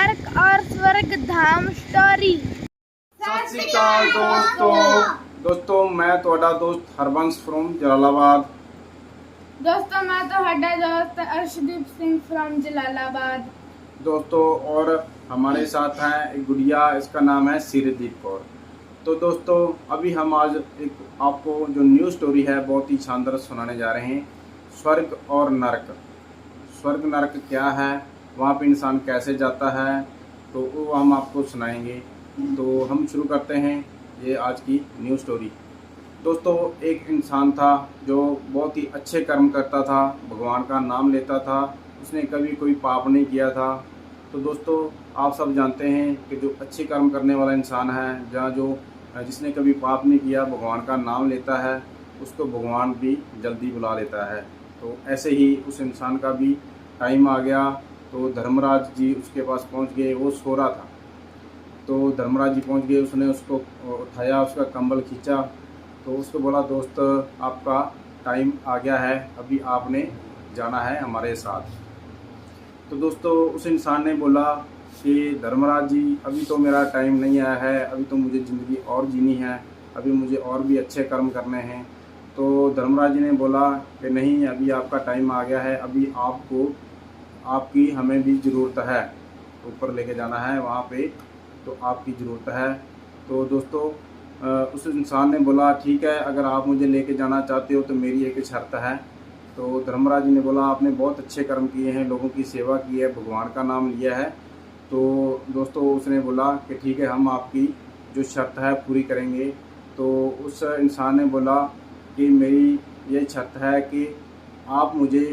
नरक और स्वर्ग धाम स्टोरी। सत श्री अकाल दोस्तों मैं ਤੁਹਾਡਾ ਦੋਸਤ हरबंस फ्रॉम जलालाबाद। दोस्तों मैं ਤੁਹਾਡਾ दोस्त अर्शदीप सिंह फ्रॉम जलालाबाद। दोस्तों और हमारे साथ हैं एक गुड़िया, इसका नाम है सिरदीप कौर। तो दोस्तों अभी हम आज एक आपको जो न्यूज़ स्टोरी है बहुत ही शानदार सुनाने जा रहे हैं। स्वर्ग और नरक। स्वर्ग नरक क्या है, वहाँ पे इंसान कैसे जाता है, तो वो हम आपको सुनाएंगे। तो हम शुरू करते हैं ये आज की न्यूज़ स्टोरी। दोस्तों एक इंसान था जो बहुत ही अच्छे कर्म करता था, भगवान का नाम लेता था, उसने कभी कोई पाप नहीं किया था। तो दोस्तों आप सब जानते हैं कि जो अच्छे कर्म करने वाला इंसान है, जहाँ जो जिसने कभी पाप नहीं किया, भगवान का नाम लेता है, उसको भगवान भी जल्दी बुला लेता है। तो ऐसे ही उस इंसान का भी टाइम आ गया। तो धर्मराज जी उसके पास पहुंच गए। वो सो रहा था, तो धर्मराज जी पहुंच गए। उसने उसको उठाया, उसका कंबल खींचा, तो उसको बोला दोस्त आपका टाइम आ गया है, अभी आपने जाना है हमारे साथ। तो दोस्तों उस इंसान ने बोला कि धर्मराज जी अभी तो मेरा टाइम नहीं आया है, अभी तो मुझे ज़िंदगी और जीनी है, अभी मुझे और भी अच्छे कर्म करने हैं। तो धर्मराज जी ने बोला कि नहीं, अभी आपका टाइम आ गया है, अभी आपकी हमें भी ज़रूरत है, ऊपर लेके जाना है वहाँ पे, तो आपकी ज़रूरत है। तो दोस्तों उस इंसान ने बोला ठीक है, अगर आप मुझे लेके जाना चाहते हो तो मेरी एक शर्त है। तो धर्मराज जी ने बोला आपने बहुत अच्छे कर्म किए हैं, लोगों की सेवा की है, भगवान का नाम लिया है। तो दोस्तों उसने बोला कि ठीक है, हम आपकी जो शर्त है पूरी करेंगे। तो उस इंसान ने बोला कि मेरी ये शर्त है कि आप मुझे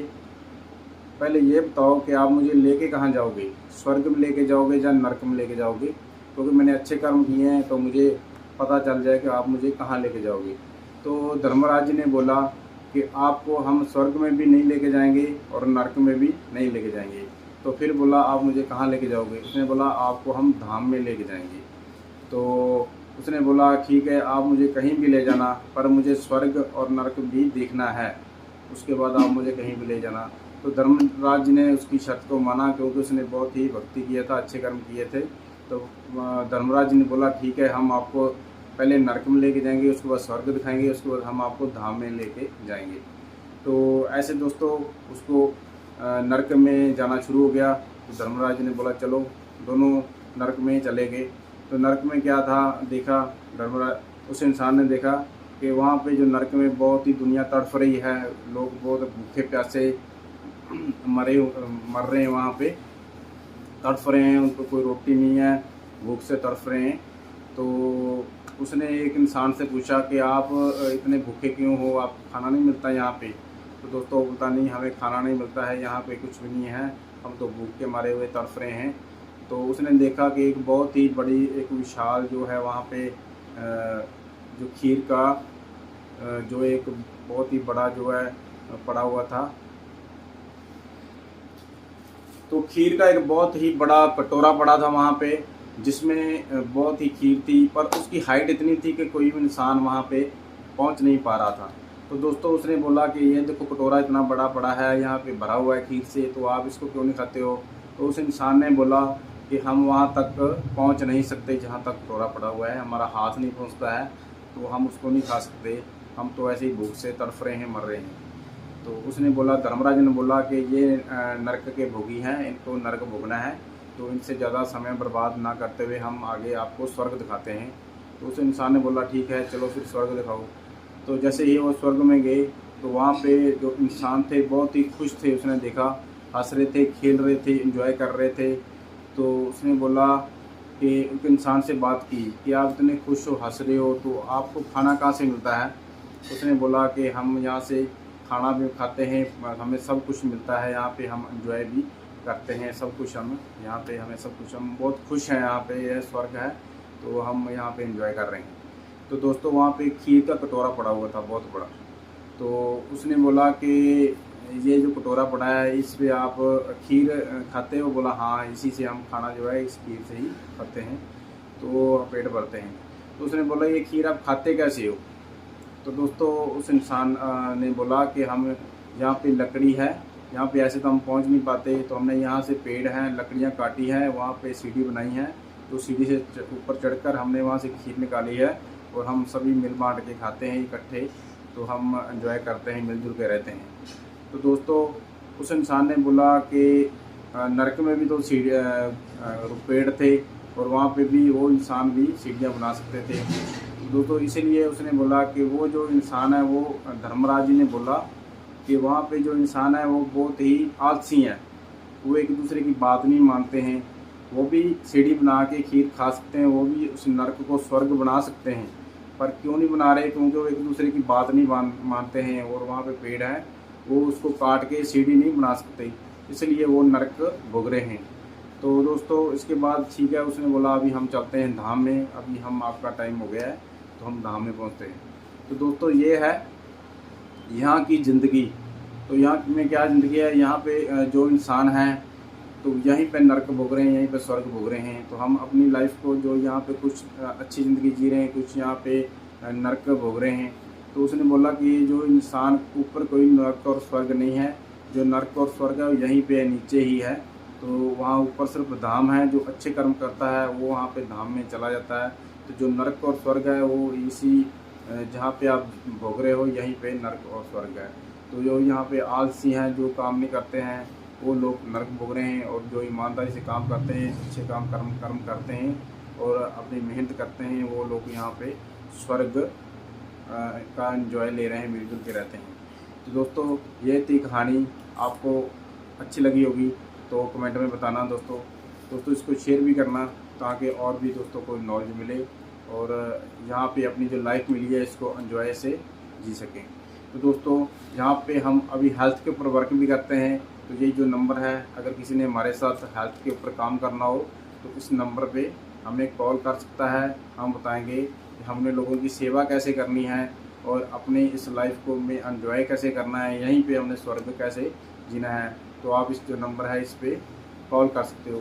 पहले ये बताओ कि आप मुझे लेके कहाँ जाओगे, स्वर्ग में लेके जाओगे या नरक में लेके जाओगे, क्योंकि मैंने अच्छे कर्म किए हैं, तो मुझे पता चल जाए कि आप मुझे कहाँ लेके जाओगे। तो धर्मराज जी ने बोला कि आपको हम स्वर्ग में भी नहीं लेके जाएंगे और नरक में भी नहीं लेके जाएंगे। तो फिर बोला आप मुझे कहाँ लेके जाओगे। उसने बोला आपको हम धाम में लेके जाएंगे। तो उसने बोला ठीक है, आप मुझे कहीं भी ले जाना, पर मुझे स्वर्ग और नरक भी देखना है, उसके बाद आप मुझे कहीं भी ले जाना। तो धर्मराज जी ने उसकी शर्त को माना, क्योंकि उसने बहुत ही भक्ति किया था, अच्छे कर्म किए थे। तो धर्मराज जी ने बोला ठीक है, हम आपको पहले नरक में लेके जाएंगे, उसके बाद स्वर्ग दिखाएंगे, उसके बाद हम आपको धाम में लेके जाएंगे। तो ऐसे दोस्तों उसको नरक में जाना शुरू हो गया। तो धर्मराज जी ने बोला चलो, दोनों नरक में चले गए। तो नरक में क्या था, देखा धर्मराज उस इंसान ने देखा कि वहाँ पे जो नरक में बहुत ही दुनिया तड़फ रही है, लोग बहुत भूखे प्यासे मर रहे हैं, वहाँ पे तड़फ रहे हैं, उनको कोई रोटी नहीं है, भूख से तड़फ रहे हैं। तो उसने एक इंसान से पूछा कि आप इतने भूखे क्यों हो, आप खाना नहीं मिलता यहाँ पे। तो दोस्तों पता नहीं, हमें खाना नहीं मिलता है, यहाँ पे कुछ भी नहीं है, हम तो भूख के मारे हुए तड़फ रहे हैं। तो उसने देखा कि एक बहुत ही बड़ी एक विशाल जो है वहाँ पे जो खीर का जो एक बहुत ही बड़ा जो है पड़ा हुआ था। तो खीर का एक बहुत ही बड़ा कटोरा पड़ा था वहाँ पे, जिसमें बहुत ही खीर थी, पर उसकी हाइट इतनी थी कि कोई भी इंसान वहाँ पे पहुँच नहीं पा रहा था। तो दोस्तों उसने बोला कि ये देखो कटोरा इतना बड़ा पड़ा है, यहाँ पे भरा हुआ है खीर से, तो आप इसको क्यों नहीं खाते हो। तो उस इंसान ने बोला कि हम वहाँ तक पहुँच नहीं सकते जहाँ तक कटोरा पड़ा हुआ है, हमारा हाथ नहीं पहुँचता है, तो हम उसको नहीं खा सकते, हम तो ऐसे ही भूख से तड़फ रहे हैं, मर रहे हैं। तो उसने बोला, धर्मराज ने बोला कि ये नरक के भोगी हैं, इनको नरक भोगना है, तो इनसे ज़्यादा समय बर्बाद ना करते हुए हम आगे आपको स्वर्ग दिखाते हैं। तो उस इंसान ने बोला ठीक है, चलो फिर स्वर्ग दिखाओ। तो जैसे ही वो स्वर्ग में गए, तो वहाँ पे जो इंसान थे बहुत ही खुश थे, उसने देखा, हंस रहे थे, खेल रहे थे, एंजॉय कर रहे थे। तो उसने बोला कि उस इंसान से बात की कि आप इतने खुश हो, हंस रहे हो, तो आपको खाना कहाँ से मिलता है। उसने बोला कि हम यहाँ से खाना भी खाते हैं, हमें सब कुछ मिलता है, यहाँ पे हम एंजॉय भी करते हैं, सब कुछ हम यहाँ पे, हमें सब कुछ, हम बहुत खुश हैं, यहाँ पे यह स्वर्ग है, तो हम यहाँ पे एंजॉय कर रहे हैं। तो दोस्तों वहाँ पे खीर का कटोरा पड़ा हुआ था बहुत बड़ा। तो उसने बोला कि ये जो कटोरा पड़ा है, इस पे आप खीर खाते हो। बोला हाँ, इसी से हम खाना जो है इस खीर से ही खाते हैं, तो पेट भरते हैं। तो उसने बोला ये खीर आप खाते कैसे हो। तो दोस्तों उस इंसान ने बोला कि हम यहाँ पे लकड़ी है, यहाँ पे ऐसे तो हम पहुँच नहीं पाते, तो हमने यहाँ से पेड़ हैं, लकड़ियाँ काटी हैं, वहाँ पे सीढ़ी बनाई है, तो सीढ़ी से ऊपर चढ़कर हमने वहाँ से खीर निकाली है और हम सभी मिल बांट के खाते हैं इकट्ठे, तो हम एंजॉय करते हैं, मिलजुल के रहते हैं। तो दोस्तों उस इंसान ने बोला कि नरक में भी तो पेड़ थे और वहाँ पे भी वो इंसान भी सीढ़ियाँ बना सकते थे। दोस्तों इसीलिए उसने बोला कि वो जो इंसान है, वो धर्मराज जी ने बोला कि वहाँ पे जो इंसान है वो बहुत ही आलसी हैं, वो एक दूसरे की बात नहीं मानते हैं, वो भी सीढ़ी बना के खीर खा सकते हैं, वो भी उस नरक को स्वर्ग बना सकते हैं, पर क्यों नहीं बना रहे? क्योंकि वो एक दूसरे की बात नहीं मानते हैं और वहाँ पे पेड़ है, वो उसको काट के सीढ़ी नहीं बना सकते, इसलिए वो नरक भोग रहे हैं। तो दोस्तों इसके बाद ठीक है, उसने बोला अभी हम चलते हैं धाम में, अभी हम आपका टाइम हो गया है, तो हम धाम में पहुँचते हैं। तो दोस्तों ये है यहाँ की ज़िंदगी। तो यहाँ में क्या ज़िंदगी है, यहाँ पे जो इंसान है तो यहीं पे नरक भोग रहे हैं, यहीं पे स्वर्ग भोग रहे हैं। तो हम अपनी लाइफ को जो यहाँ पे कुछ अच्छी ज़िंदगी जी रहे हैं, कुछ यहाँ पे नरक भोग रहे हैं। तो उसने बोला कि जो इंसान ऊपर कोई नरक और स्वर्ग नहीं है, जो नरक और स्वर्ग है यहीं पे नीचे ही है। तो वहाँ ऊपर सिर्फ धाम है, जो अच्छे कर्म करता है वो वहाँ पे धाम में चला जाता है। तो जो नरक और स्वर्ग है वो इसी जहाँ पे आप भोग रहे हो, यहीं पे नरक और स्वर्ग है। तो जो यहाँ पे आलसी हैं, जो काम नहीं करते हैं, वो लोग नरक भोग रहे हैं, और जो ईमानदारी से काम करते हैं, अच्छे कर्म करते हैं और अपनी मेहनत करते हैं, वो लोग यहाँ पे स्वर्ग का एंजॉय ले रहे हैं, मिलजुल के रहते हैं। तो दोस्तों ये थी कहानी, आपको अच्छी लगी होगी तो कमेंट में बताना दोस्तों इसको शेयर भी करना, ताकि और भी दोस्तों को नॉलेज मिले और यहाँ पे अपनी जो लाइफ मिली है इसको एंजॉय से जी सकें। तो दोस्तों यहाँ पे हम अभी हेल्थ के ऊपर वर्क भी करते हैं। तो यही जो नंबर है, अगर किसी ने हमारे साथ हेल्थ के ऊपर काम करना हो तो इस नंबर पे हमें कॉल कर सकता है। हम बताएंगे कि हमने लोगों की सेवा कैसे करनी है और अपने इस लाइफ को में एंजॉय कैसे करना है, यहीं पे हमने स्वर्ग कैसे जीना है। तो आप इस जो नंबर है इस पर कॉल कर सकते हो।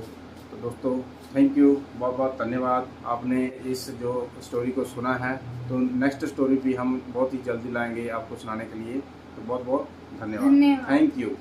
तो दोस्तों थैंक यू, बहुत बहुत धन्यवाद, आपने इस जो स्टोरी को सुना है। तो नेक्स्ट स्टोरी भी हम बहुत ही जल्दी लाएंगे आपको सुनाने के लिए। तो बहुत बहुत धन्यवाद। Thank you.